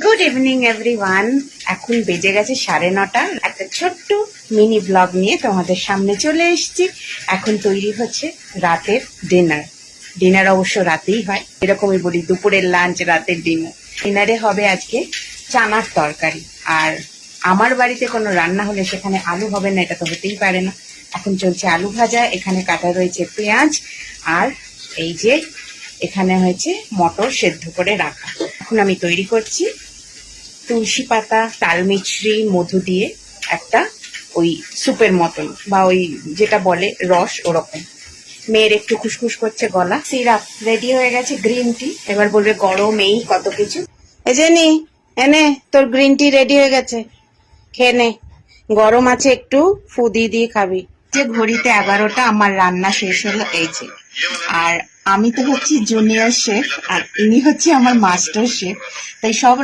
Good evening everyone. এখন বেজে গেছে 9:30। একটা ছোট্ট মিনি ব্লগ নিয়ে তোমাদের সামনে চলে এসেছি। এখন তৈরি হচ্ছে রাতের ডিনার। ডিনার অবশ্য রাতেই হয়, এরকমই বলি, দুপুরের লাঞ্চ, রাতের ডিনার। ডিনারে হবে আজকে চানার তরকারি। আর আমার বাড়িতে কোনো রান্না হলে সেখানে আলু হবে না, এটা তো হতেই পারে না। এখন চলছে আলু ভাজা, এখানে কাটা রয়েছে পেঁয়াজ, আর এই যে এখানে হয়েছে মটর সেদ্ধ করে রাখা। এখন আমি তৈরি করছি তুলসী পাতা, তালমিছরি, মধু দিয়ে একটা ওই স্যুপের মতন, বা ওই যেটা বলে রস, ওরকম। মেয়ের একটু খুসখুস করছে গলা। সিরাপ রেডি হয়ে গেছে, গ্রিন টি। এবার বলবে গরম এই কত কিছু। এই যে নি, এনে তোর গ্রিন টি রেডি হয়ে গেছে, খেয়ে নে। গরম আছে, একটু ফু দিয়ে দিয়ে খাবি। যে ঘড়িতে 11টা, আমার রান্না শেষ হলো এই যে। আর আমি তো হচ্ছি জুনিয়র শেফ, আর ইনি হচ্ছে আমার মাস্টার শেফ, তাই সব